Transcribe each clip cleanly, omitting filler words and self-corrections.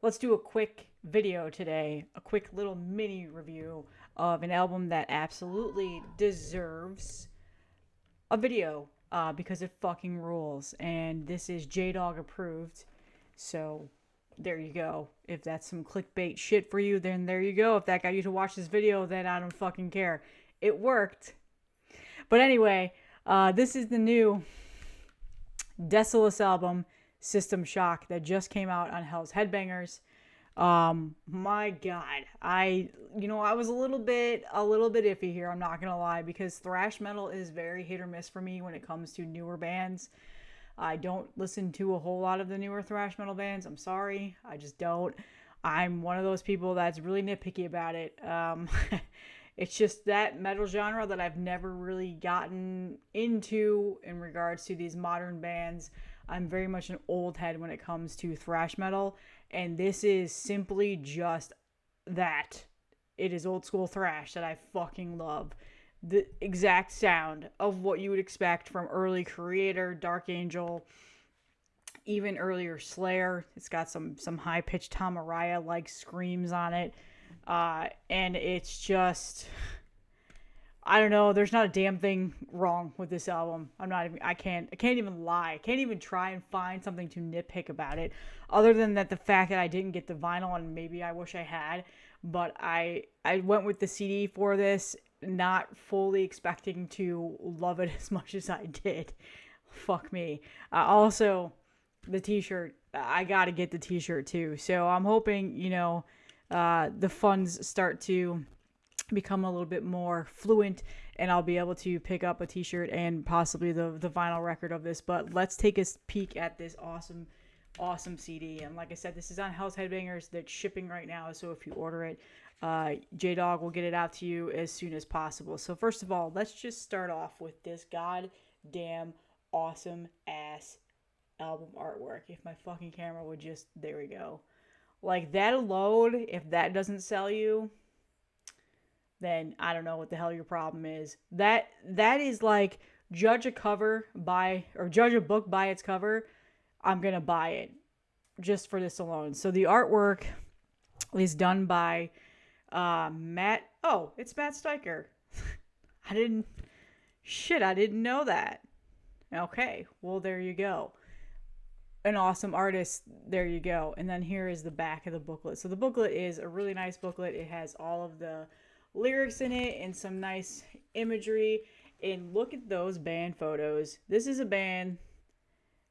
let's do a quick video today, a quick little mini review of an album that absolutely deserves a video because it fucking rules. And this is JDAWG approved. So there you go. If that's some clickbait shit for you, then there you go. If that got you to watch this video, then I don't fucking care. It worked. But anyway, this is the new Desolus album, System Shock, that just came out on Hell's Headbangers. My God, I was a little bit iffy here. I'm not gonna lie, because thrash metal is very hit or miss for me when it comes to newer bands. I don't listen to a whole lot of the newer thrash metal bands. I'm sorry, I just don't. I'm one of those people that's really nitpicky about it. It's just that metal genre that I've never really gotten into in regards to these modern bands. I'm very much an old head when it comes to thrash metal, and this is simply just that. It is old school thrash that I fucking love. The exact sound of what you would expect from early Creator, Dark Angel, even earlier Slayer. It's got some high pitched Tom Araya like screams on it. And it's just, I don't know. There's not a damn thing wrong with this album. I can't even lie. I can't even try and find something to nitpick about it, other than that the fact that I didn't get the vinyl, and maybe I wish I had. But I went with the CD for this, not fully expecting to love it as much as I did. Fuck me. Also, the T-shirt. I gotta get the T-shirt too. So I'm hoping, the funds start to become a little bit more fluent, and I'll be able to pick up a T-shirt and possibly the vinyl record of this. But let's take a peek at this awesome CD. And like I said, this is on Hell's Headbangers. That's shipping right now, so if you order it, JDAWG will get it out to you as soon as possible. So first of all, let's just start off with this goddamn awesome ass album artwork. If my fucking camera would just, there we go. Like, that alone, if that doesn't sell you, then I don't know what the hell your problem is. That is like, judge a book by its cover. I'm gonna buy it just for this alone. So the artwork is done by Matt. Oh, it's Matt Steicher. I didn't know that. Okay, well, there you go. An awesome artist. There you go. And then here is the back of the booklet. So the booklet is a really nice booklet. It has all of the lyrics in it and some nice imagery. And look at those band photos. This is a band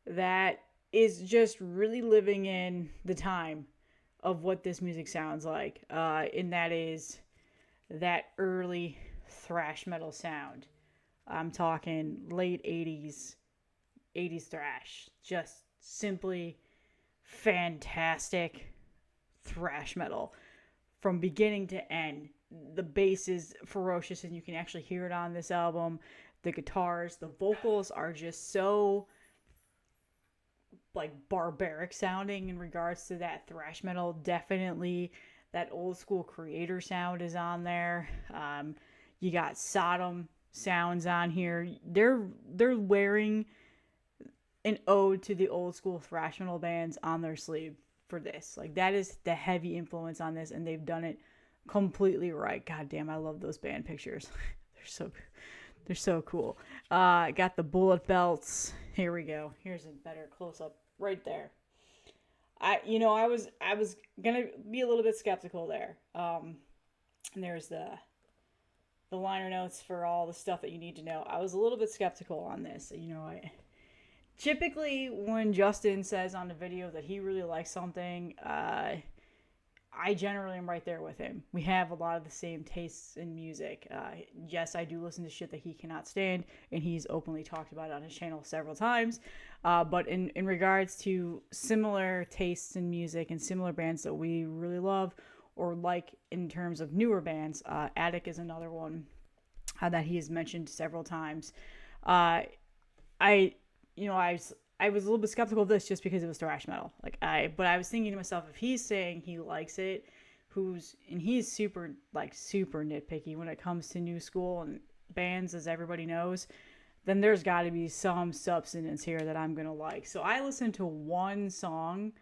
that is just really living in the time of what this music sounds like. And that is that early thrash metal sound. I'm talking late 80s thrash. Just simply fantastic thrash metal from beginning to end. The bass is ferocious, and you can actually hear it on this album. The guitars, the vocals are just so like barbaric sounding in regards to that thrash metal. Definitely that old school Creator sound is on there. You got Sodom sounds on here. They're wearing an ode to the old school thrash metal bands on their sleeve for this. Like, that is the heavy influence on this, and they've done it completely right. God damn, I love those band pictures. they're so cool. Got the bullet belts. Here we go. Here's a better close up right there. I was gonna be a little bit skeptical there. And there's the liner notes for all the stuff that you need to know. I was a little bit skeptical on this. Typically, when Justin says on the video that he really likes something, I generally am right there with him. We have a lot of the same tastes in music. Yes, I do listen to shit that he cannot stand, and he's openly talked about it on his channel several times. But in regards to similar tastes in music and similar bands that we really love or like in terms of newer bands, Attic is another one that he has mentioned several times. I was a little bit skeptical of this just because it was thrash metal. But I was thinking to myself, if he's saying he likes it, he's super nitpicky when it comes to new school and bands, as everybody knows, then there's got to be some substance here that I'm gonna like. So I listened to one song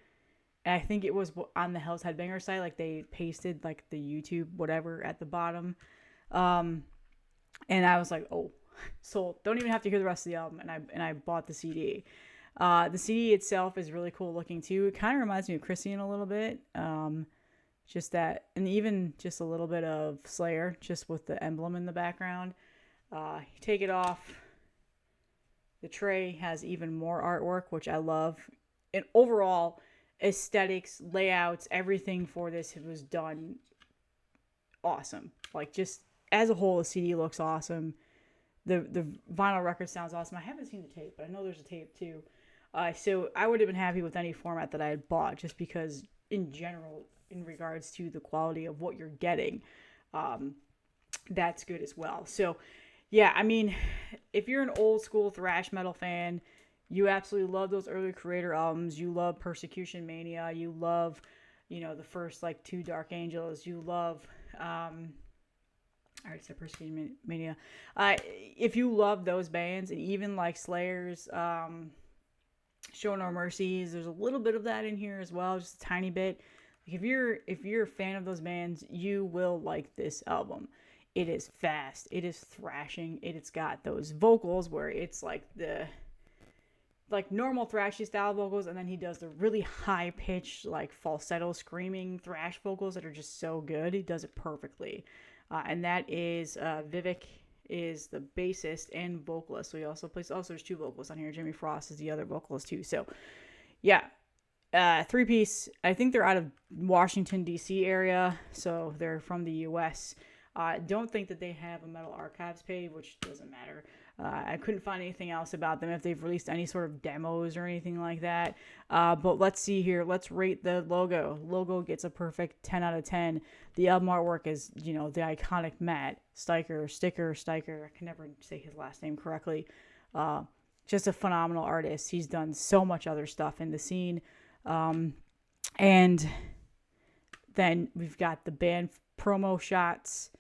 And I think it was on the Hell's Headbanger site, like they pasted like the YouTube whatever at the bottom. And I was like, oh, sold. Don't even have to hear the rest of the album. And I bought the CD. The CD itself is really cool looking too. It kind of reminds me of Christian a little bit. Just that, and even just a little bit of Slayer, just with the emblem in the background. You take it off. The tray has even more artwork, which I love. And overall, aesthetics, layouts, everything for this was done awesome. Like, just as a whole, the CD looks awesome. The vinyl record sounds awesome. I haven't seen the tape, but I know there's a tape too. So I would have been happy with any format that I had bought, just because in general, in regards to the quality of what you're getting, that's good as well. So yeah, I mean, if you're an old school thrash metal fan, you absolutely love those early Creator albums. You love Persecution Mania. You love, the first like 2 Dark Angels. You love, I already said Persecution Mania. If you love those bands, and even like Slayer's, Show No Mercies, there's a little bit of that in here as well, just a tiny bit. If you're a fan of those bands, you will like this album. It is fast. It is thrashing. It's got those vocals where it's like the normal thrashy style vocals, and then he does the really high pitched like falsetto screaming thrash vocals that are just so good. He does it perfectly. And that is Vivek is the bassist and vocalist. So he also plays. Also, there's 2 vocalists on here. Jimmy Frost is the other vocalist too. So yeah. 3-piece. I think they're out of Washington, D.C. area, so they're from the U.S. Don't think that they have a Metal Archives page, which doesn't matter. I couldn't find anything else about them, if they've released any sort of demos or anything like that. But let's see here. Let's rate the logo. Logo gets a perfect 10 out of 10. The album artwork is, the iconic Matt Stiker. I can never say his last name correctly. Just a phenomenal artist. He's done so much other stuff in the scene. And then we've got the band promo shots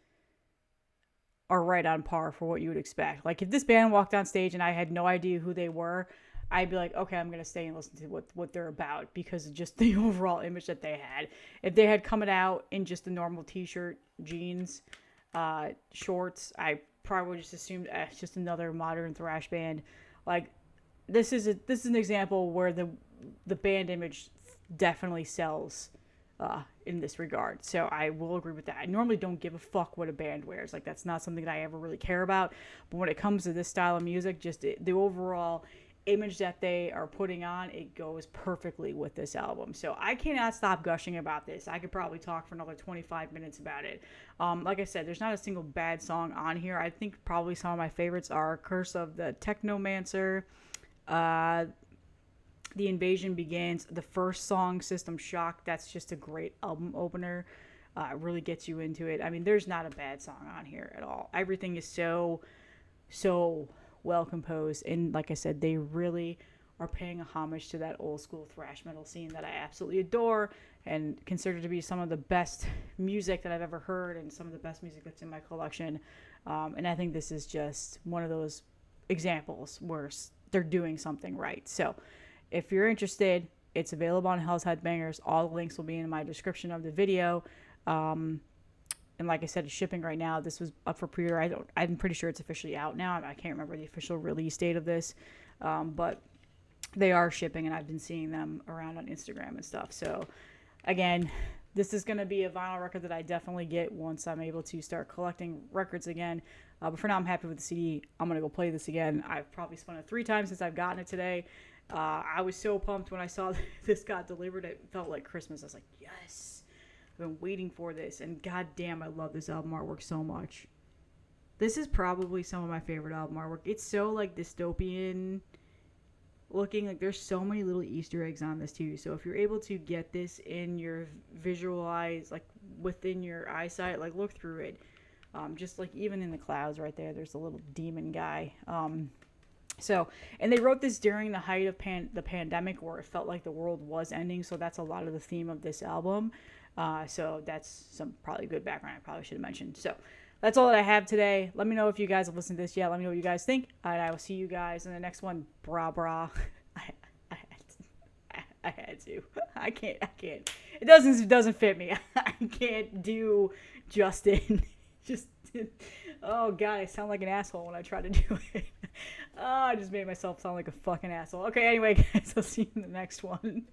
are right on par for what you would expect. Like, if this band walked on stage and I had no idea who they were, I'd be like, okay, I'm going to stay and listen to what they're about, because of just the overall image that they had. If they had coming out in just a normal t-shirt, jeans, shorts, I probably would just assumed it's just another modern thrash band. Like, this is an example where the band image definitely sells in this regard. So I will agree with that. I normally don't give a fuck what a band wears. Like, that's not something that I ever really care about. But when it comes to this style of music, just the overall image that they are putting on, it goes perfectly with this album. So I cannot stop gushing about this. I could probably talk for another 25 minutes about it. Like I said, there's not a single bad song on here. I think probably some of my favorites are Curse of the Technomancer, The Invasion Begins, the first song, System Shock. That's just a great album opener. It really gets you into it. I mean, there's not a bad song on here at all. Everything is so well composed. And like I said, they really are paying a homage to that old school thrash metal scene that I absolutely adore and consider to be some of the best music that I've ever heard, and some of the best music that's in my collection. And I think this is just one of those examples where they're doing something right. So if you're interested, it's available on Hell's Headbangers. All the links will be in my description of the video. And like I said, it's shipping right now. This was up for pre-order. I'm pretty sure it's officially out now. I can't remember the official release date of this. But they are shipping, and I've been seeing them around on Instagram and stuff. So again, this is going to be a vinyl record that I definitely get once I'm able to start collecting records again. But for now, I'm happy with the CD. I'm going to go play this again. I've probably spun it 3 times since I've gotten it today. I was so pumped when I saw this got delivered. It felt like Christmas. I was like, yes, I've been waiting for this. And goddamn, I love this album artwork so much. This is probably some of my favorite album artwork. It's so like dystopian looking. Like, there's so many little Easter eggs on this too. So if you're able to get this in your visual eyes, like within your eyesight, like look through it. Just like even in the clouds right there, there's a little demon guy. So, and they wrote this during the height of the pandemic, where it felt like the world was ending. So that's a lot of the theme of this album. So that's some probably good background I probably should have mentioned. So that's all that I have today. Let me know if you guys have listened to this yet. Let me know what you guys think. And I will see you guys in the next one. Brah brah. I I had to. I can't. It doesn't fit me. I can't do Justin. Just, oh god, I sound like an asshole when I try to do it. Oh, I just made myself sound like a fucking asshole. Okay, anyway, guys, I'll see you in the next one.